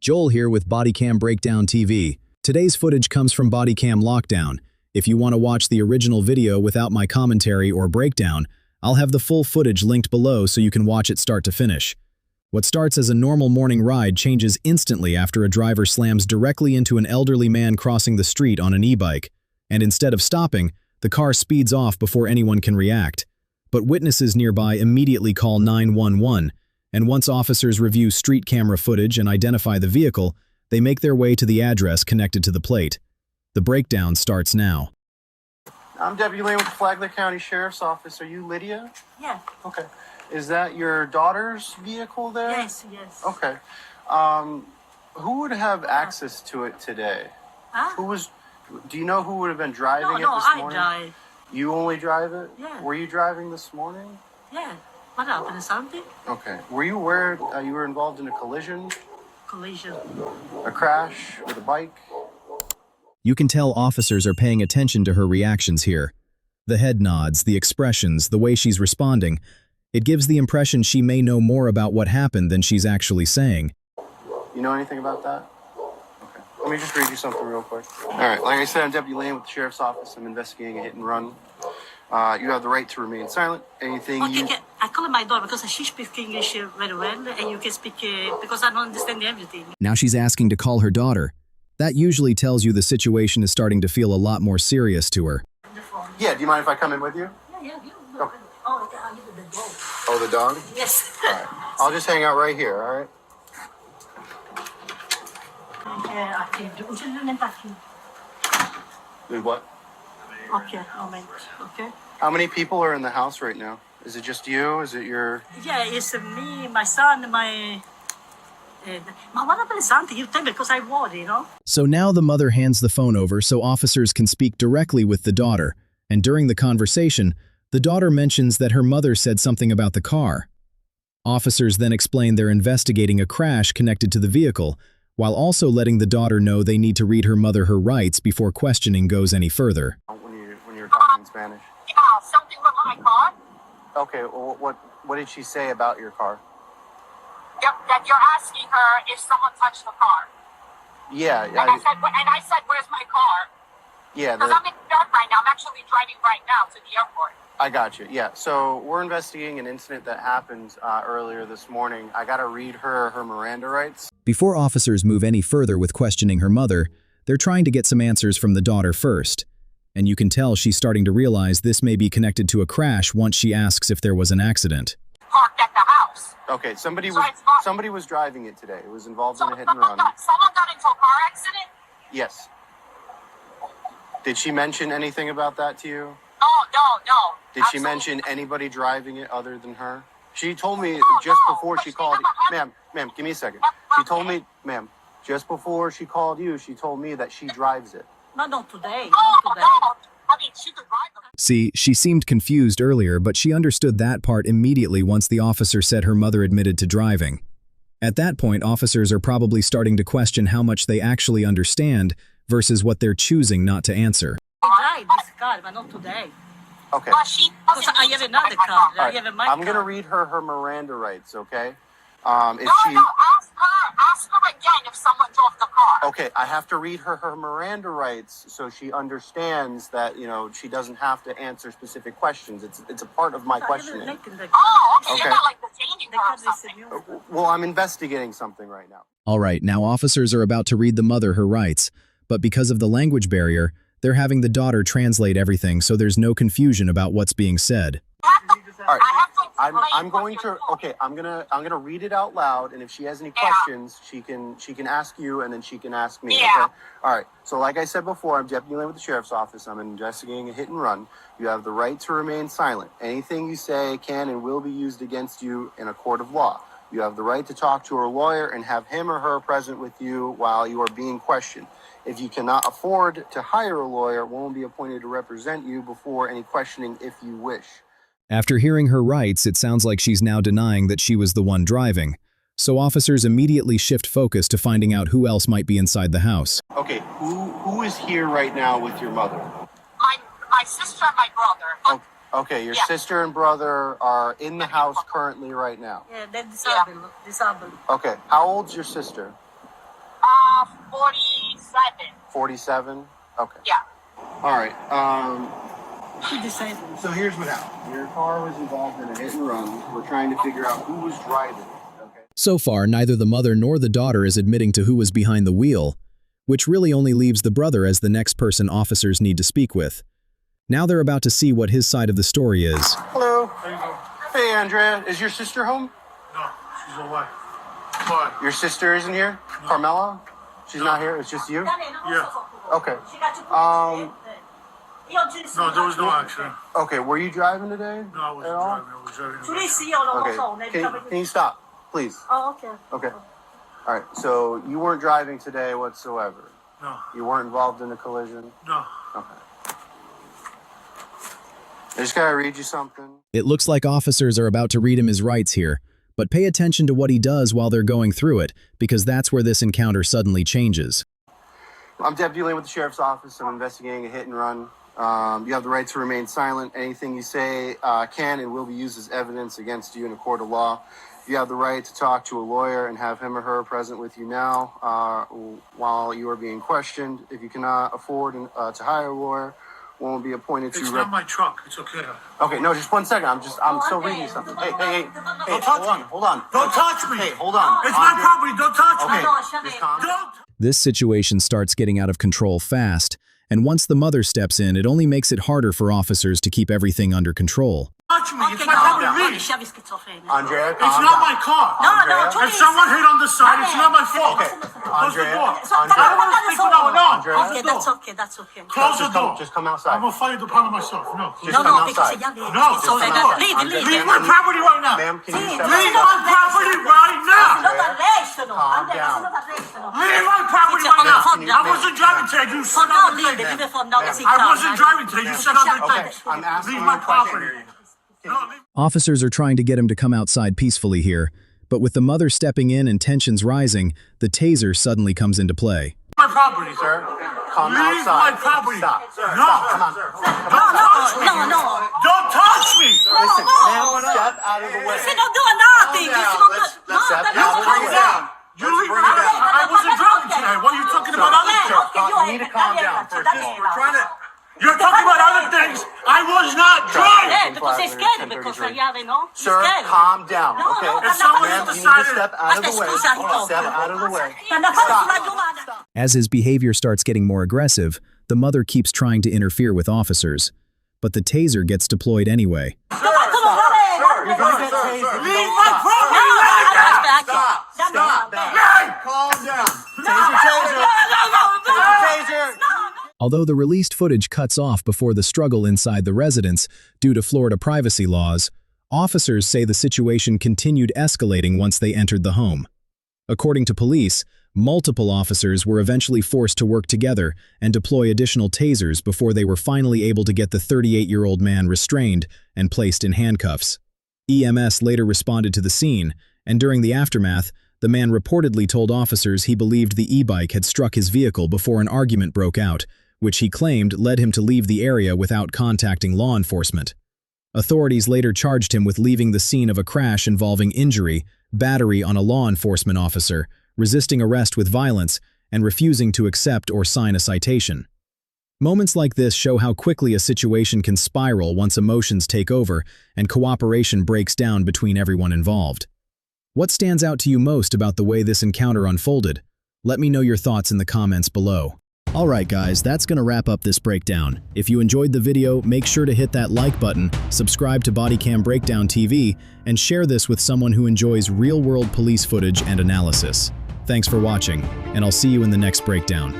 Joel here with Bodycam Breakdown TV. Today's footage comes from Bodycam Lockdown. If you want to watch the original video without my commentary or breakdown, I'll have the full footage linked below so you can watch it start to finish. What starts as a normal morning ride changes instantly after a driver slams directly into an elderly man crossing the street on an e-bike, and instead of stopping, the car speeds off before anyone can react. But witnesses nearby immediately call 911, and once officers review street camera footage and identify the vehicle, they make their way to the address connected to the plate. The breakdown starts now. I'm Deputy Lane with the Flagler County Sheriff's Office. Are you Lydia? Yeah. Okay. Is that your daughter's vehicle there? Yes. Okay. Who would have access to it today? Huh? Do you know who would have been driving it this I morning? drive. You only drive it? Yeah. Were you driving this morning? Yeah. What happened? Something? Okay. Were you aware you were involved in a collision? Collision. A crash with a bike? You can tell officers are paying attention to her reactions here. The head nods, the expressions, the way she's responding. It gives the impression she may know more about what happened than she's actually saying. You know anything about that? Okay. Let me just read you something real quick. All right. Like I said, I'm Deputy Lane with the Sheriff's Office. I'm investigating a hit and run. You have the right to remain silent. Anything I call my daughter because she speaks English very well, and you can speak because I don't understand everything. Now she's asking to call her daughter. That usually tells you the situation is starting to feel a lot more serious to her. Yeah, do you mind if I come in with you? Yeah. Okay. Oh, okay. I need the dog. Oh, the dog? Yes. All right. I'll just hang out right here, all right? Do what? Okay, moment. Okay. How many people are in the house right now? Is it just you? Is it your... Yeah, it's me, my son, my... what happened is something you tell me because I worry, you know? So now the mother hands the phone over so officers can speak directly with the daughter, and during the conversation, the daughter mentions that her mother said something about the car. Officers then explain they're investigating a crash connected to the vehicle, while also letting the daughter know they need to read her mother her rights before questioning goes any further. When you're talking in Spanish? Yeah, something with my car. Okay, well, what did she say about your car? That you're asking her if someone touched the car. Yeah. And I said, where's my car? Yeah. Because I'm in New York right now. I'm actually driving right now to the airport. I got you. Yeah. So we're investigating an incident that happened earlier this morning. I got to read her Miranda rights. Before officers move any further with questioning her mother, they're trying to get some answers from the daughter first. And you can tell she's starting to realize this may be connected to a crash once she asks if there was an accident. Parked at the house. Okay, somebody was driving it today. It was involved in a hit and Someone run. got into a car accident? Yes. Did she mention anything about that to you? No. Did she mention anybody driving it other than her? She told me just before she called you. Ma'am, give me a second. She told me, ma'am, just before she called you, she told me that she drives it. Not today. No. I mean, she could drive them. See, she seemed confused earlier, but she understood that part immediately once the officer said her mother admitted to driving. At that point, officers are probably starting to question how much they actually understand versus what they're choosing not to answer. I drive this car, but not today. Okay. But she Because I have another car. All right. I'm going to read her Miranda rights, okay? Ask her again if someone drove the car. Okay, I have to read her Miranda rights so she understands that, she doesn't have to answer specific questions. It's a part of my questioning. Okay. Okay. You're not like detaining her or something. Well, I'm investigating something right now. All right, now officers are about to read the mother her rights, but because of the language barrier, they're having the daughter translate everything so there's no confusion about what's being said. All right. I'm going to read it out loud, and if she has any questions, she can ask you, and then she can ask me. Yeah. Okay? All right. So like I said before, I'm Deputy Lane with the Sheriff's Office. I'm investigating a hit and run. You have the right to remain silent. Anything you say can and will be used against you in a court of law. You have the right to talk to a lawyer and have him or her present with you while you are being questioned. If you cannot afford to hire a lawyer, one will be appointed to represent you before any questioning if you wish. After hearing her rights, it sounds like she's now denying that she was the one driving. So officers immediately shift focus to finding out who else might be inside the house. Okay, who is here right now with your mother? My sister and my brother. Okay, your sister and brother are in the house currently right now. Yeah, they're disabled. Okay, how old's your sister? 47. 47? Okay. Yeah. All right. She decided. So here's what happened. Your car was involved in a hit and run. We're trying to figure out who was driving it. Okay. So far, neither the mother nor the daughter is admitting to who was behind the wheel, which really only leaves the brother as the next person officers need to speak with. Now they're about to see what his side of the story is. Hello. There you go. Hey, Andrea. Is your sister home? No, she's away. But Your sister isn't here? Carmela? She's not here? It's just you? yeah, Okay. no, there was no accident. Okay, were you driving today? No, I wasn't At all? driving. I was driving. Sì, io non lo so. Okay. Can you stop, please? Oh, okay. Okay. All right. So you weren't driving today whatsoever. No, You weren't involved in a collision. no. Okay. I just gotta read you something. It looks like officers are about to read him his rights here, but pay attention to what he does while they're going through it, because that's where this encounter suddenly changes. I'm Deputy Lane with the Sheriff's Office. I'm investigating a hit and run. You have the right to remain silent. Anything you say can and will be used as evidence against you in a court of law. You have the right to talk to a lawyer and have him or her present with you now while you are being questioned. If you cannot afford to hire a lawyer, one will be appointed to... It's not my truck. It's okay. Okay, no, just 1 second. I'm still reading you something. Hey, Don't touch me. hold on. Don't touch me. Hey, hold on. It's my property. Don't touch Okay, me. just calm down. Don't. This situation starts getting out of control fast, and once the mother steps in, it only makes it harder for officers to keep everything under control. Touch me. It's Okay, my property. no, Leave. lasciami schizofrenia. Andrea, It's calm not down. my car. No, Andrea? tu If someone hit on the side, it's not my fault. Okay, Close the Andrea, door. Andrea. I don't want to speak with no. Andrea. Okay, that's okay, that's okay. Close the door. Just come outside. I'm a fire department myself. No. Just No, come no, because outside. se gli No, altri close the schizofrenia. door. Leave. Leave my property right now. Ma'am, can you step Leave outside? my property right now. Se no ti arrestano. Calm Andrea, down. se no ti arrestano. Leave my property It's right now. calm down. I wasn't driving today. You said No, other leave, things. deve fondare così. I wasn't driving today. You said other Okay, things. I'm asking Leave you my a question. property. No, leave. Officers are trying to get him to come outside peacefully here, but with the mother stepping in and tensions rising, the taser suddenly comes into play. My property, Sir, come Leave outside. my property. Stop. No. Come on. Don't touch me. No. Don't touch me. Listen, ma'am, step out of the way. Se non do nothing. Calm Se down. non do... Let's step no, out of the Calm way. down. You leave bring my it down. I wasn't driving today. What are you talking about other things? You need to calm down first of all. We're trying to... You're talking about other things. I was not driving. Tu sei scared per contrariare, no? Sir, Scared. calm down, No, okay? no, If someone Ma'am, has you need to decided... step out of the way. Aspetta, scusa, Step out of the way. Stanno facendo sulla giovane. As his behavior starts getting more aggressive, the mother keeps trying to interfere with officers, but the taser gets deployed anyway. You're gonna get tased. Leave my property. Stop. Calm down. Taser. Although the released footage cuts off before the struggle inside the residence due to Florida privacy laws, officers say the situation continued escalating once they entered the home. According to police, multiple officers were eventually forced to work together and deploy additional tasers before they were finally able to get the 38-year-old man restrained and placed in handcuffs. EMS later responded to the scene, and during the aftermath, the man reportedly told officers he believed the e-bike had struck his vehicle before an argument broke out, which he claimed led him to leave the area without contacting law enforcement. Authorities later charged him with leaving the scene of a crash involving injury, battery on a law enforcement officer, resisting arrest with violence, and refusing to accept or sign a citation. Moments like this show how quickly a situation can spiral once emotions take over and cooperation breaks down between everyone involved. What stands out to you most about the way this encounter unfolded? Let me know your thoughts in the comments below. Alright guys, that's gonna wrap up this breakdown. If you enjoyed the video, make sure to hit that like button, subscribe to Bodycam Breakdown TV, and share this with someone who enjoys real-world police footage and analysis. Thanks for watching, and I'll see you in the next breakdown.